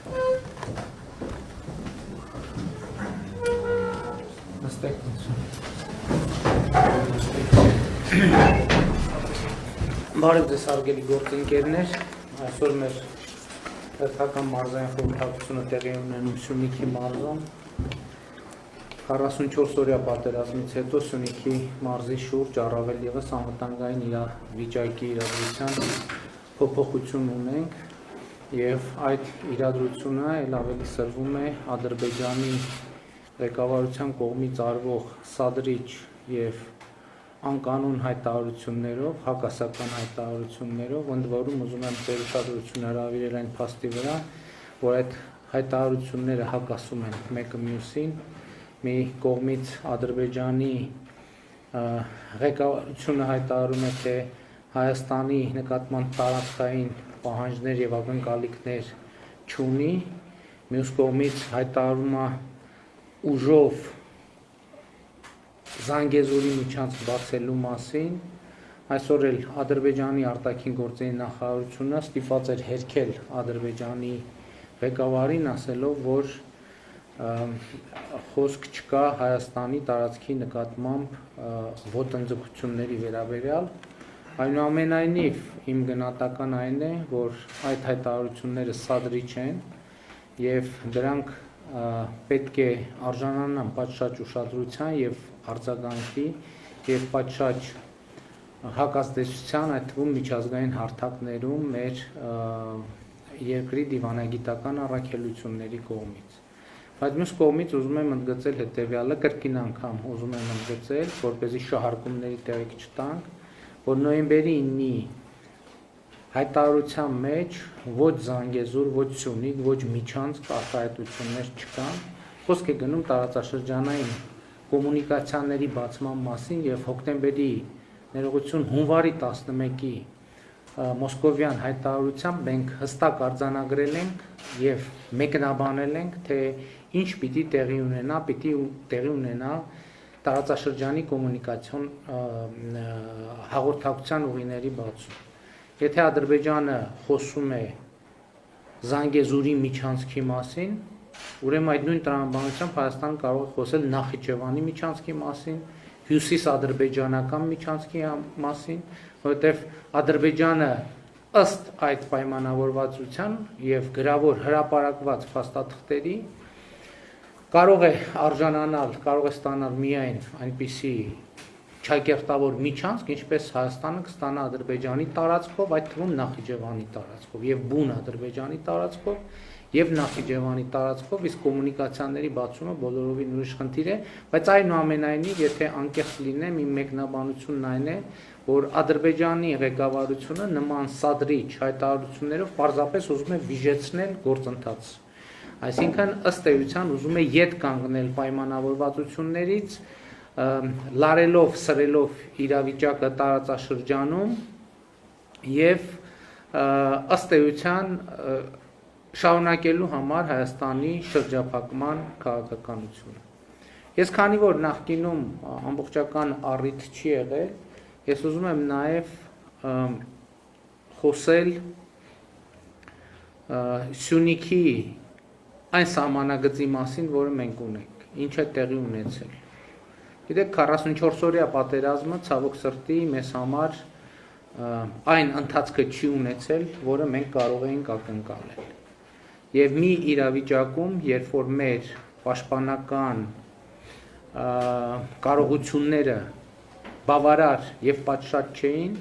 Բարև ձեզ հարգելի գործընկերներ, այսօր մեր հերթական մարզային խորհրդակցությունը տեղի ունենում Սյունիքի մարզում 44-օրյա պատերազմից հետո Սյունիքի մարզի շուրջ առավել ևս անվտանգային վիճակի իրադրության փոփոխություն ունենք եւ այդ իրադրությունը ել ավելի սրվում է Ադրբեջանի ղեկավարության կողմից արվող սադրիչ եւ անկանոն հայտարարություններով, հակասական հայտարարություններով, ընդ որում ուզում եմ ձեր ուշադրությունը հրավիրել այն փաստի վրա, որ այդ հայտարարությունները հակասում են մեկը մյուսին, մի կողմից Ադրբեջանի ղեկավարությունը հայտարարում է, թե Հայաստանի նկատմամբ տարածքային պահանջներ եւ ակնկալիքներ չունի, մյուս կողմից հայտարարում է ուժով Զանգեզուրի միջանցք բացելու մասին, այսօր էլ Ադրբեջանի արտաքին գործերի նախարարությունը ստիպված էր հերքել Ադրբեջանի ղեկավարին, ասելով, որ խոսք չկա Հայաստանի տարածքի նկատմամբ ոտնձգությունների վերաբերյալ, այնուամենայնիվ իմ գնահատական այն է, որ այդ հայտարարությունները սադրիչ են եւ դրանք պետք է արժանանան պատշաճ ուշադրության եւ արձագանքի եւ պատշաճ հակազդեցության, այդ թվում միջազգային հարթակներում մեր երկրի դիվանագիտական առաքելությունների կողմից։ Բայց մյուս կողմից ուզում եմ ընդգծել հետեւյալը, կրկին անգամ ուզում եմ ընդգծել, որպեսզի շահարկումների տեղիք չտանք, որ նոյեմբերի 9-ի հայտարարության մեջ ոչ Զանգեզուր, ոչ Սյունիք, ոչ Միջանցք արտահայտություններ չկան, խոսք է գնում տարածաշրջանային կոմունիկացիաների բացման մասին եւ հոկտեմբերի ներողություն հունվարի 11-ի մոսկովյան հայտարարությամբ մենք հստակ արձանագրել ենք եւ մեկնաբանել ենք, թե ինչ պիտի տեղի ունենա տարածաշրջանի կոմունիկացիոն հաղորդակցության ուղիների բացում։ Եթե Ադրբեջանը խոսում է Զանգեզուրի միջանցքի մասին, ուրեմն այդ նույն տրամաբանությամբ Հայաստանը կարող է խոսել Նախիջևանի միջանցքի մասին, հյուսիսադրբեջանական միջանցքի մասին, որովհետև Ադրբեջանը ըստ այդ պայմանավորվածության եւ գրավոր հրապարակված փաստաթղթերի կարող է արժանանալ, կարող է ստանալ միայն այնպիսի չակերտավոր միջանցք, ինչպես Հայաստանը կստանա Ադրբեջանի տարածքով, այդ թվում Նախիջևանի տարածքով եւ բուն Ադրբեջանի տարածքով եւ Նախիջևանի տարածքով, իսկ կոմունիկացիաների բացումը բոլորովին ուրիշ խնդիր է, բայց այնուամենայնիվ, եթե անկեղծ լինեմ, իմ մեկնաբանությունն այն է, որ Ադրբեջանի ղեկավարությունը նման սադրիչ հայտարարություններով պարզապես ուզում է վիժեցնել գործընթաց։ Այսինքն ըստ էության ուզում է ետ կանգնել պայմանավորվածություններից, լարելով, սրելով իրավիճակը տարածաշրջանում եւ ըստ էության շարունակելու համար Հայաստանի շրջափակման քաղաքականությունը։ Ես քանի որ նախկինում ամբողջական առիթ չի եղել, ես ուզում եմ նաեւ խոսել Սյունիքի այն սահմանագծի մասին, որը մենք ունենք, ինչ է տեղի ունեցել։ Գիտեք, 44-օրյա պատերազմը ցավոք սրտի մեզ համար այն ընթացքը չի ունեցել, որը մենք կարող էինք ակնկալել։ Եվ մի իրավիճակում, երբ որ մեր պաշտպանական կարողությունները բավարար եւ պատշաճ չէին,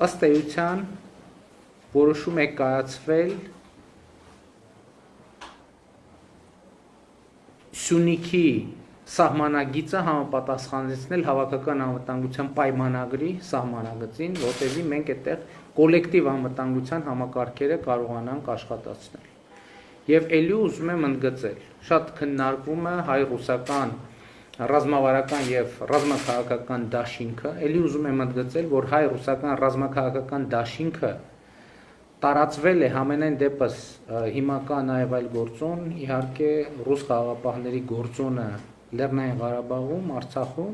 ըստ էության որոշում է կայացվել Սյունիքի սահմանագիծը համապատասխանեցնել հավաքական անվտանգության պայմանագրի սահմանագծին, որտեղի մենք այդտեղ կոլեկտիվ անվտանգության համակարգերը կարողանանք աշխատացնել։ Եվ ելի ուզում եմ ընդգծել, շատ քննարկվում է հայ-ռուսական ռազմավարական եւ ռազմաքաղաքական դաշինքը, ելի ուզում եմ ընդգծել, որ հայ-ռուսական ռազմաքաղաքական դաշինքը տարածվել է համենայն դեպս հիմա կա նաեւ այլ գործոն, իհարկե ռուս խաղաղապահների գործոնը Լեռնային Ղարաբաղում, Արցախում,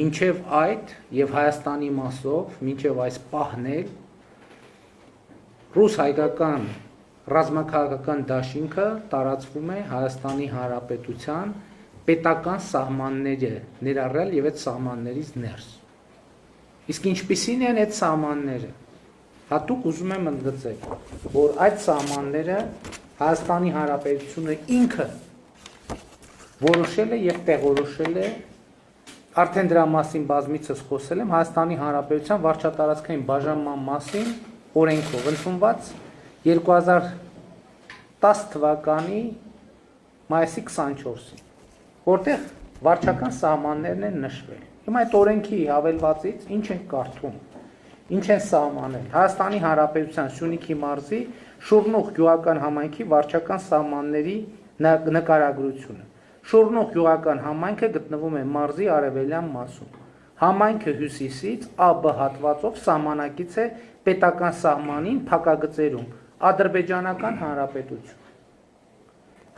մինչև այդ եւ Հայաստանի մասով, մինչև այս պահն էլ ռուս հայկական ռազմաքաղաքական դաշինքը տարածվում է Հայաստանի Հանրապետության պետական սահմանները ներառյալ եւ այդ սահմաններից ներս։ Իսկ ինչպիսին են այդ սահմանները։ Հատուկ ուզում եմ ընդգծել, որ այդ սահմանները Հայաստանի Հանրապետությունը ինքը որոշել է եւ տեղորոշել է, արդեն դրա մասին բազմիցս խոսել եմ, Հայաստանի Հանրապետության վարչատարածքային բաժանման մասին օրենքով ընդունված 2010 թվականի մայիսի 24-ին, որտեղ վարչական սահմաններն են նշվել։ Հիմա այդ օրենքի հավելվածից ինչ են կարդում, ինչ են սահմանել Հայաստանի Հանրապետության Սյունիքի մարզի Շուռնուղ գյուղական համայնքի վարչական սահմանների նկարագրությունը։ Շուռնուղ գյուղական համայնքը գտնվում է մարզի արևելյան մասում։ Համայնքը հյուսիսից ԱԲ հատվածով սահմանակից է պետական սահմանին փակագծերում Ադրբեջանական Հանրապետություն։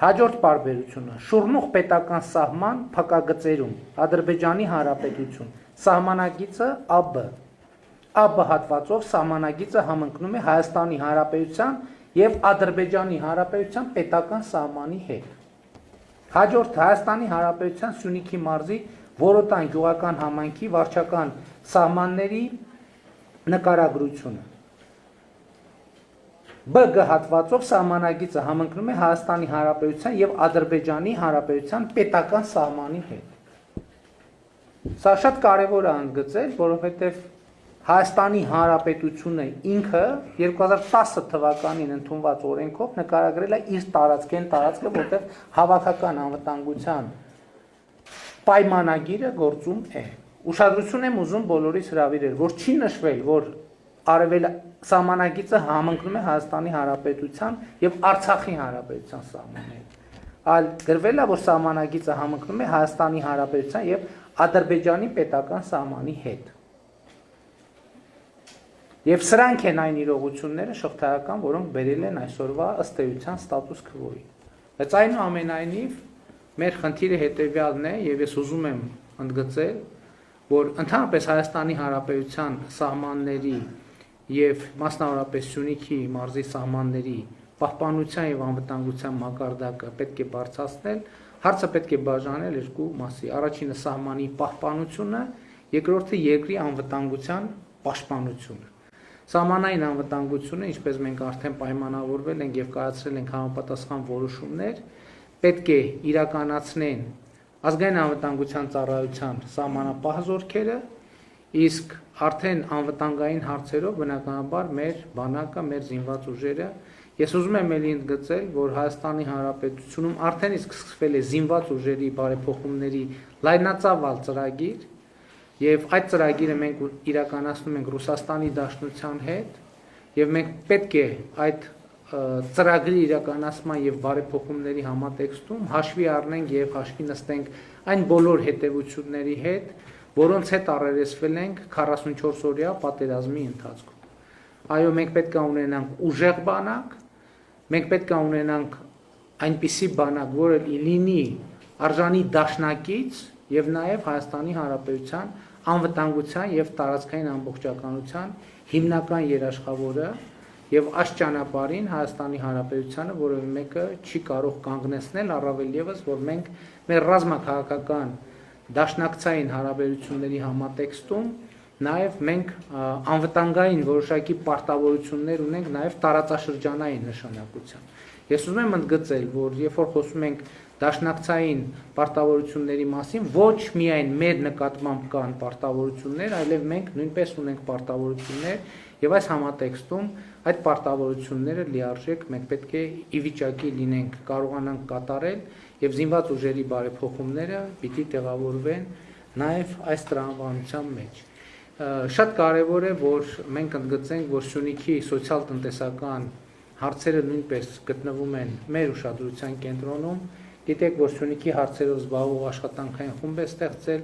Հաջորդ պարբերությունը Շուռնուղ պետական սահման փակագծերում Ադրբեջանի Հանրապետություն։ Սահմանակիցը ԱԲ։ ԱԲ հատվածով սահմանագիծը համընկնում է Հայաստանի Հանրապետության եւ Ադրբեջանի Հանրապետության պետական սահմանի հետ։ Հաջորդ Հայաստանի Հանրապետության Սյունիքի մարզի Որոտան գյուղական համայնքի վարչական սահմանների նկարագրությունը։ ԲԳ հատվածով սահմանագիծը համընկնում է Հայաստանի Հանրապետության եւ Ադրբեջանի Հանրապետության պետական սահմանի հետ։ Սա շատ կարևոր է ընդգծել, որովհետեւ Հայաստանի Հանրապետությունը ինքը 2010 թվականին ընդունված օրենքով նկարագրել է իր տարածքը, որտեղ հավաքական անվտանգության պայմանագիրը գործում է։ Ուշադրություն եմ ուզում բոլորիս հրավիրել, որ չի նշվել, որ սահմանագիծը համընկնում է Հայաստանի Հանրապետության եւ Արցախի Հանրապետության սահմաններին։ Այլ գրվել է, որ սահմանագիծը համընկնում է Հայաստանի Հանրապետության եւ Ադրբեջանի պետական սահմանի հետ։ Եվ սրանք են այն իրողությունները շղթայական, որոնք բերել են այսօրվա ըստ էության ստատուս քվոյի։ Բայց այնուամենայնիվ մեր խնդիրը հետևյալն է, եւ ես ուզում եմ ընդգծել, որ ընդհանրապես Հայաստանի Հանրապետության սահմանների եւ մասնավորապես Սյունիքի մարզի սահմանների պահպանության եւ անվտանգության մակարդակը պետք է բարձրացնել, հարցը պետք է բաժանել երկու մասի։ Առաջինը սահմանի պահպանությունը, երկրորդը երկրի անվտանգության պաշտպանությունը։ Սահմանային անվտանգությունը, ինչպես մենք արդեն պայմանավորվել ենք եւ կայացրել ենք համապատասխան որոշումներ, պետք է իրականացնեն ազգային անվտանգության ծառայության սահմանապահ զորքերը, իսկ արդեն անվտանգային հարցերով բնականաբար մեր բանակը, մեր զինված ուժերը։ Ես ուզում եմ ելի ընդգծել, որ Հայաստանի Հանրապետությունում արդեն իսկ սկսվել է զինված ուժերի բարեփոխումների լայնածավալ ծրագիր, եւ այդ ծրագիրը մենք իրականացնում ենք Ռուսաստանի Դաշնության հետ, եւ մենք պետք է այդ ծրագրի իրականացման եւ բարեփոխումների համատեքստում հաշվի առնենք եւ հաշվի նստենք այն բոլոր հետեւությունների հետ, որոնց հետ առերեսվել ենք 44-օրյա պատերազմի ընթացքում։ Այո, մենք պետք է ունենանք ուժեղ բանակ, մենք պետք է ունենանք այնպիսի բանակ, որը լինի արժանի դաշնակից եւ նաեւ Հայաստանի Հանրապետության անվտանգության եւ տարածքային ամբողջականության հիմնական երաշխավորը եւ այս ճանապարհին Հայաստանի Հանրապետությանը որևէ մեկը չի կարող կանգնեցնել, առավել եւս, որ մենք մեր ռազմաքաղաքական դաշնակցային հարաբերությունների համատեքստում նաեւ մենք անվտանգային որոշակի պարտավորություններ ունենք նաեւ տարածաշրջանային նշանակության։ Ես ուզում եմ ընդգծել, որ երբ որ խոսում ենք դաշնակցային պարտավորությունների մասին, ոչ միայն մեր նկատմամբ կան պարտավորություններ, այլև մենք նույնպես ունենք պարտավորություններ եւ այս համատեքստում այդ պարտավորությունները լիարժեք մենք պետք է ի վիճակի լինենք կարողանանք կատարել եւ զինված ուժերի բարեփոխումները պիտի տեղավորվեն նաեւ այս տրամաբանության մեջ։ Շատ կարեւոր է, որ մենք ընդգծենք, որ Սյունիքի սոցիալ-տնտեսական հարցերը նույնպես գտնվում են մեր ուշադրության կենտրոնում։ Գիտեք, որ Սյունիքի հարցերով զբաղվող աշխատանքային խումբ է ստեղծել,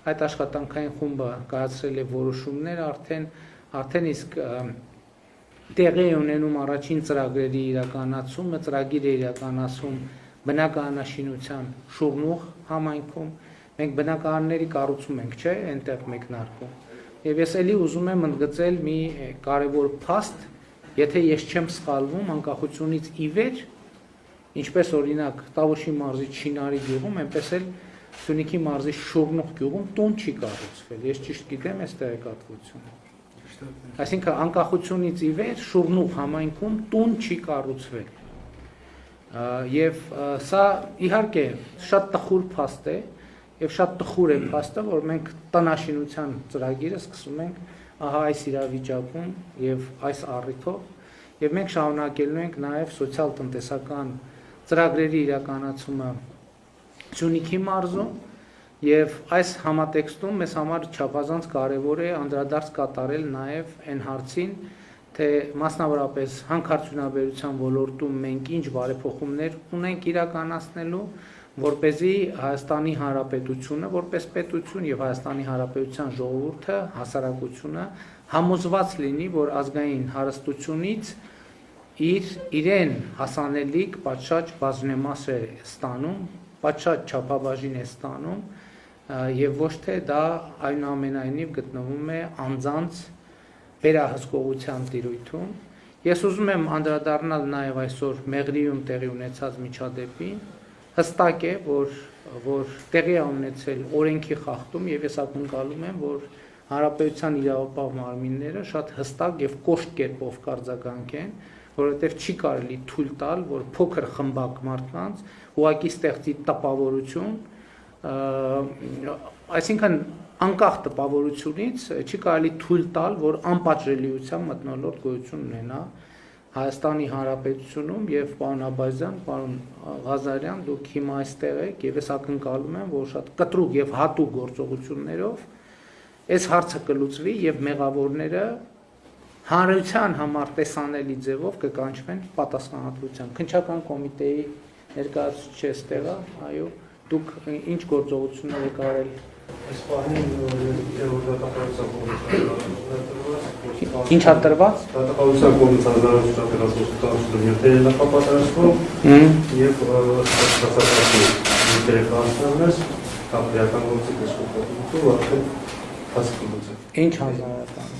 այդ աշխատանքային խումբը կայացրել է որոշումներ արդեն իսկ տեղի է ունենում առաջին ծրագրերի իրականացումը, ծրագիրը իրականացում բնակարանաշինության Շուռնուղ համայնքում, մենք բնակարանների կառուցում ենք, չէ, այնտեղ մեկնարկում։ Եվ ես էլի ուզում եմ ընդգծել մի կարևոր փաստ եթե ես չեմ սխալվում, անկախությունից ի վեր, ինչպես օրինակ Տավուշի մարզի Չինարի գյուղում, այնպես էլ Սյունիքի մարզի Շուռնուղ գյուղում տուն չի կառուցվել։ Ես ճիշտ գիտեմ այս տեղեկատվությունը։ Այսինքն անկախությունից ի վեր Շուռնուղ համայնքում տուն չի կառուցվել։ Եվ սա իհարկե շատ տխուր փաստ է, եւ շատ տխուր է փաստը, որ մենք տնաշինության ծրագիրը սկսում ենք ահա այս իրավիճակում եւ այս առիթով, եւ մենք շարունակելու ենք նաեւ սոցիալ-տնտեսական ծրագրերի իրականացումը Սյունիքի մարզում եւ այս համատեքստում մեզ համար չափազանց կարեւոր է անդրադարձ կատարել նաեւ այն հարցին, թե մասնավորապես հանքարդյունաբերության ոլորտում մենք ինչ բարեփոխումներ ունենք իրականացնելու, որպեսզի Հայաստանի Հանրապետությունը որպես պետություն եւ Հայաստանի Հանրապետության ժողովուրդը, հասարակությունը համոզված լինի, որ ազգային հարստությունից իրեն հասանելիք պատշաճ բաժնեմաս է ստանում, պատշաճ չափաբաժին է ստանում եւ ոչ թե դա այնուամենայնիվ գտնվում է անձանց վերահսկողության տիրույթում։ Ես ուզում եմ անդրադառնալ նաեւ այսօր Մեղրիում տեղի ունեցած միջադեպին։ Հստակ է, որ տեղի է ունեցել օրենքի խախտում եւ ես ակնկալում եմ, որ հանրապետության իրավապահ մարմինները շատ հստակ եւ կոշտ կերպով կարձագանքեն, որովհետեւ չի կարելի թույլ տալ, որ փոքր խմբակ մարդկանց ուղակի ստեղծի տպավորություն, այսինքն անկախ տպավորությունից չի կարելի թույլ տալ, որ անպատժելիության մթնոլորտ գոյություն ունենա Հայաստանի Հանրապետությունում եւ պարոն Աբազյան, պարոն Ղազարյան, դուք հիմա այստեղ եք եւ ես ակնկալում եմ, որ շատ կտրուկ եւ հատուկ գործողություններով այս հարցը կլուծվի եւ մեղավորները հանրության համար տեսանելի ձևով կկանչվեն պատասխանատվության։ Քննչական կոմիտեի ներկայացուցիչ էստեղ, այո, դուք ինչ գործողություններ եք արել։ Այս պահին Ինչ է տրված։ Դատապարտության կողմից հանրահավաքությունների նախապատրաստում եւ հասարակական ինտերեսանտներ ապրիական գործի կշռում արդեն հասկանում են։ Ինչ հանրահավաքական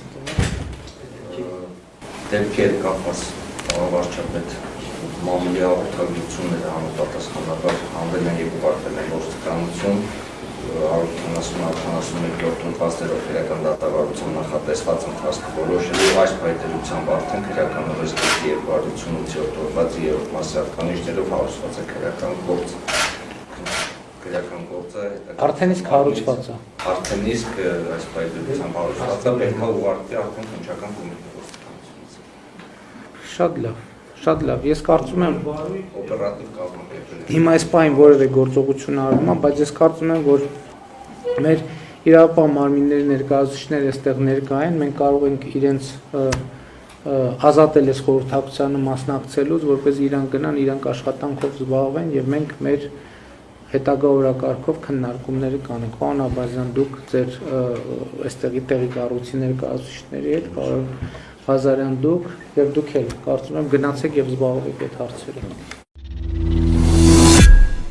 դեպքեր կապված վարչապետ մամուլի հաղորդագրությունները համապատասխանաբար հանվել են եւ ուղարկվել են գործիքանություն 171-րդ ընթացներով քրեական դատավարության նախատեսված ընթացքը որոշելու այս պայմանությամբ արդեն քրեականորեն ստի 258-րդ օրվացի 3-րդ մասի հատկանիշներով հարուցված է քրեական գործը արդեն իսկ հարուցված է։ Արդեն իսկ այս պայմանությամբ հարուցված է, պետք է ուղարկվի արդեն քննչական կոմիտեի գործիքանությունից։ Շատ լավ, ես կարծում եմ օպերատիվ կազմակերպել։ Հիմա այս պահին որևէ գործողություն արվում է, բայց ես կարծում եմ, որ մեր իրավապահ մարմինների ներկայացուցիչները այստեղ ներկա են, մենք կարող ենք իրենց ազատել այս խորհրդակցությանը մասնակցելուց, որպեսզի իրանք գնան, իրանք աշխատանքով զբաղվեն եւ մենք մեր հետագա օրակարգով քննարկումները կանենք։ Պարոն Աբազյան, դուք ձեր այստեղի տեղի կառույցի ներկայացուցիչների հետ, պարոն Ղազարյան, դուք եւ դուք էլ կարծում եմ գնացեք եւ զբաղվեք այդ հարցերով։